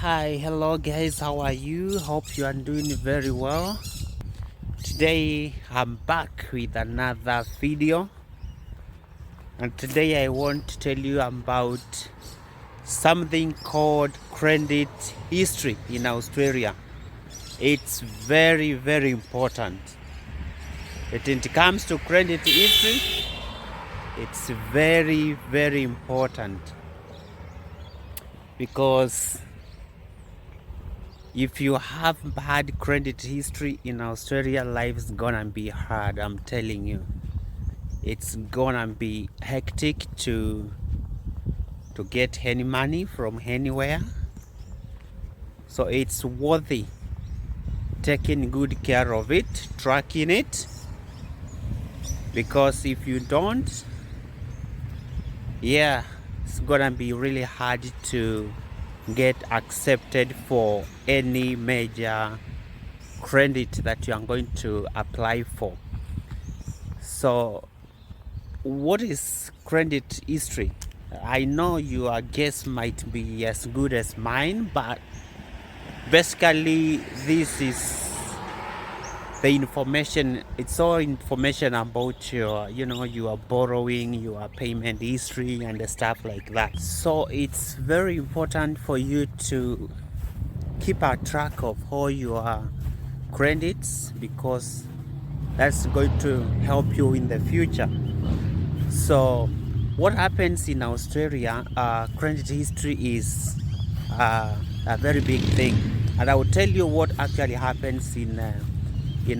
Hi, hello guys, how are you? Hope you are doing very well. Today I'm back with another video, and today I want to tell you about something called credit history in Australia. It's very important. When it comes to credit history, it's very important because if you have bad credit history in Australia, life's gonna be hard. I'm telling you, it's gonna be hectic to get any money from anywhere. So it's worthy taking good care of it, tracking it, because if you don't, yeah, it's gonna be really hard to get accepted for any major credit that you are going to apply for. So what is credit history? I know your guess might be as good as mine, but basically this is the information. It's all information about your your borrowing, your payment history and stuff like that. So it's very important for you to keep a track of all your credits, because that's going to help you in the future. So what happens in Australia, credit history is a very big thing, and I will tell you what actually happens in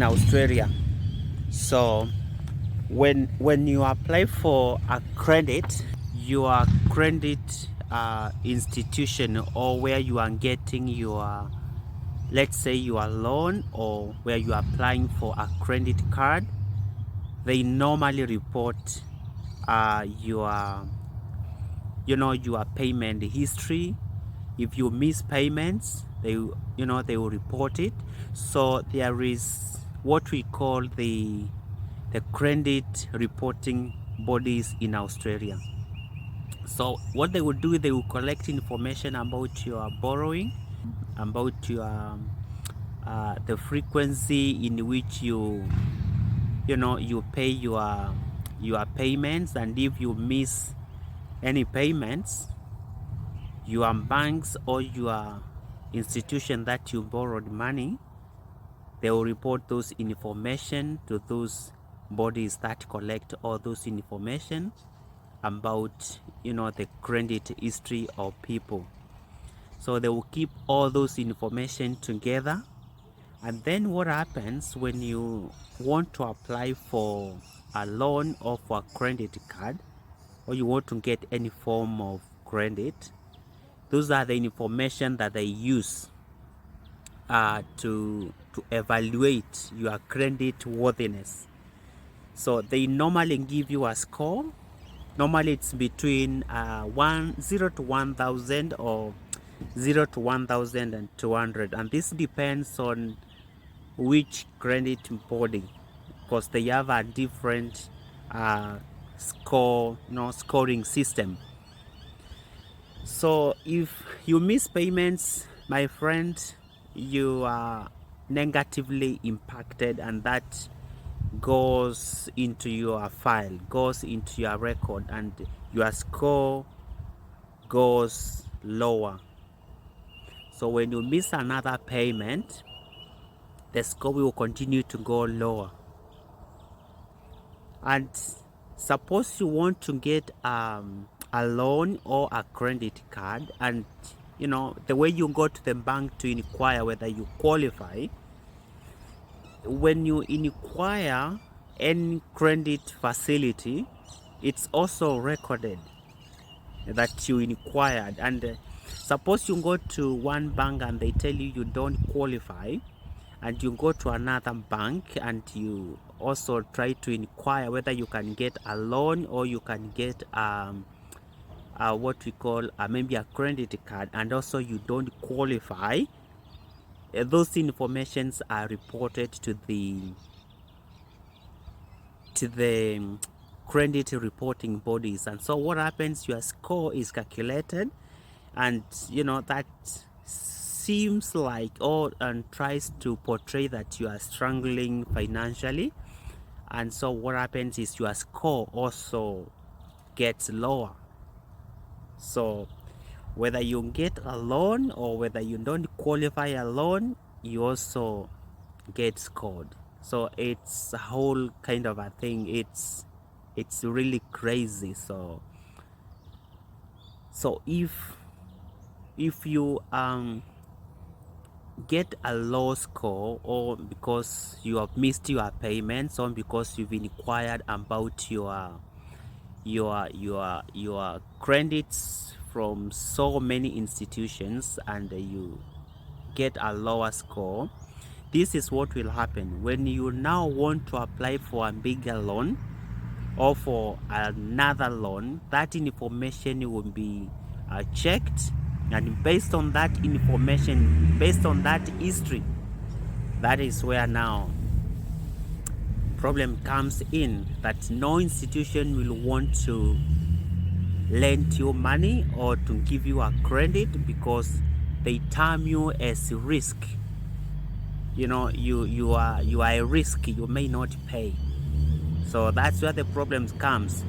Australia. So when you apply for a credit, your credit institution, or where you are getting your, let's say, your loan, or where you are applying for a credit card, they normally report your your payment history. If you miss payments, they will report it. So there is what we call the credit reporting bodies in Australia. So what they will do, they will collect information about your borrowing, about your the frequency in which you pay your payments, and if you miss any payments, your banks or your institution that you borrowed money, they will report those information to those bodies that collect all those information about the credit history of people. So they will keep all those information together, and then what happens when you want to apply for a loan or for a credit card, or you want to get any form of credit, those are the information that they use to evaluate your credit worthiness. So they normally give you a score. Normally it's between 0 to 1,000 or 0 to 1,200, and this depends on which credit body, because they have a different scoring system. So if you miss payments, my friend, you are negatively impacted, and that goes into your file, goes into your record, and your score goes lower. So when you miss another payment, the score will continue to go lower. And suppose you want to get a loan or a credit card, and the way you go to the bank to inquire whether you qualify, when you inquire any credit facility, it's also recorded that you inquired. And suppose you go to one bank and they tell you you don't qualify, and you go to another bank and you also try to inquire whether you can get a loan, or you can get what we call maybe a credit card, and also you don't qualify, those informations are reported to the credit reporting bodies. And so what happens, your score is calculated, and that seems like, or and tries to portray that you are struggling financially, and so what happens is your score also gets lower. So whether you get a loan or whether you don't qualify a loan, you also get scored. So it's a whole kind of a thing. It's really crazy. So if you get a low score, or because you have missed your payments, or because you've inquired about your credits from so many institutions and you get a lower score, this is what will happen when you now want to apply for a bigger loan or for another loan. That information will be checked, and based on that information, based on that history, that is where now problem comes in, that no institution will want to lend you money or to give you a credit because they term you as risk. You know, you are a risk, you may not pay. So that's where the problem comes.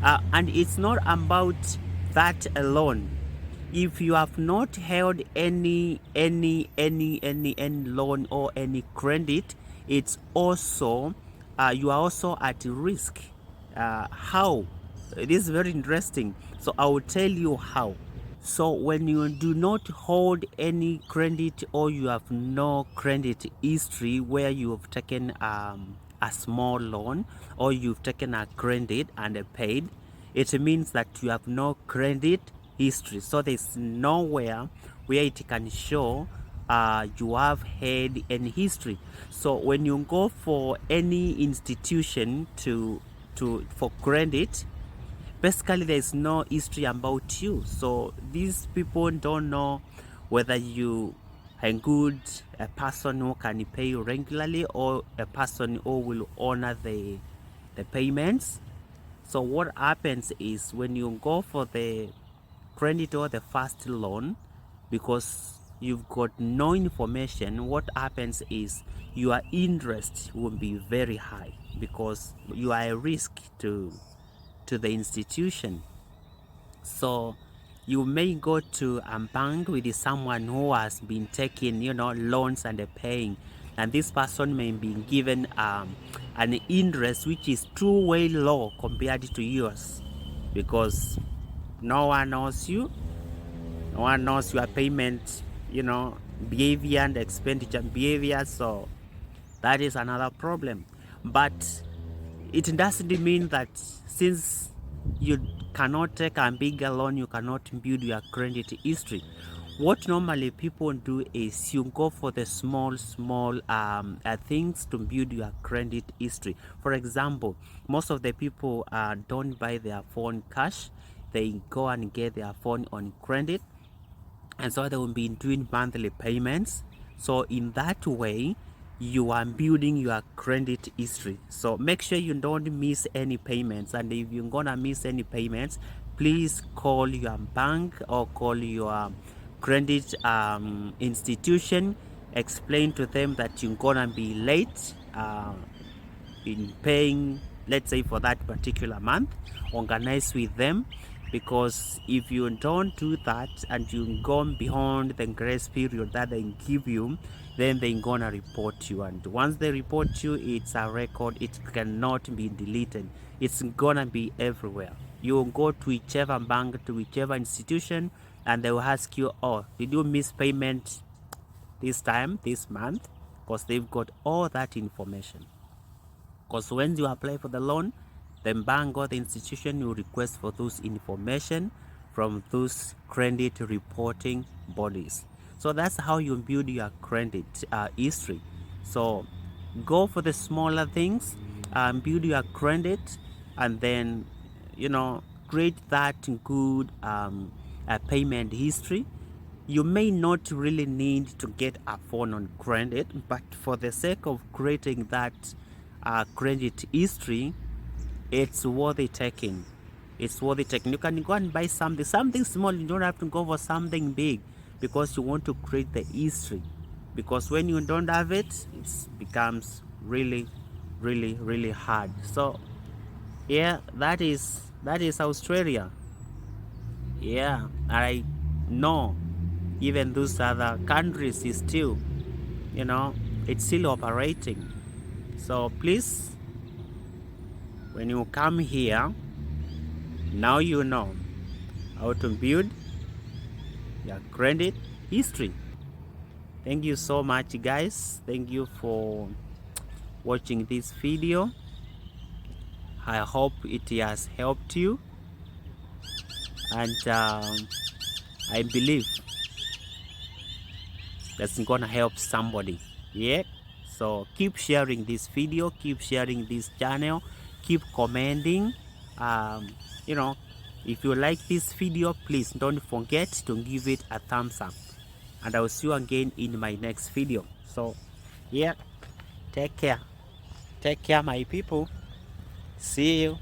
And it's not about that alone. If you have not held any loan or any credit, it's also you are also at risk. How? It is very interesting. So I will tell you how. So when you do not hold any credit, or you have no credit history where you have taken a small loan, or you've taken a credit and paid, it means that you have no credit history. So there's nowhere where it can show you have had any history. So when you go for any institution for credit, basically there's no history about you. So these people don't know whether you are a person who can pay you regularly, or a person who will honor the payments. So what happens is when you go for the credit or the first loan, because you've got no information, what happens is your interest will be very high because you are a risk to the institution. So you may go to a bank with someone who has been taking, loans and paying, and this person may be given an interest which is too way low compared to yours, because no one knows you, no one knows your payment, behavior and expenditure behavior. So that is another problem. But it doesn't mean that since you cannot take a bigger loan, you cannot build your credit history. What normally people do is you go for the small things to build your credit history. For example, most of the people don't buy their phone cash. They go and get their phone on credit, and so they will be doing monthly payments. So in that way, you are building your credit history. So make sure you don't miss any payments, and if you're gonna miss any payments, please call your bank or call your credit institution, explain to them that you're gonna be late in paying, let's say for that particular month. Organize with them, because if you don't do that and you go beyond the grace period that they give you, then they're gonna report you, and once they report you, it's a record. It cannot be deleted. It's gonna be everywhere. You go to whichever bank, to whichever institution, and they will ask you, oh, did you miss payment this time, this month? Because they've got all that information. Because when you apply for the loan, the bank or the institution will request for those information from those credit reporting bodies. So that's how you build your credit history. So go for the smaller things, build your credit, and then create that good payment history. You may not really need to get a phone on credit, but for the sake of creating that credit history, it's worth it taking. It's worth it taking. You can go and buy something small. You don't have to go for something big. because you want to create the history. Because when you don't have it, it becomes really hard. So yeah, that is Australia. Yeah, I know even those other countries is still, it's still operating. So please, when you come here, now you know how to build your credit history. Thank you so much, guys. Thank you for watching this video. I hope it has helped you, and I believe that's gonna help somebody. Yeah, so keep sharing this video, keep sharing this channel, keep commenting. You know, if you like this video, please don't forget to give it a thumbs up, and I'll see you again in my next video. So yeah, take care, my people. See you.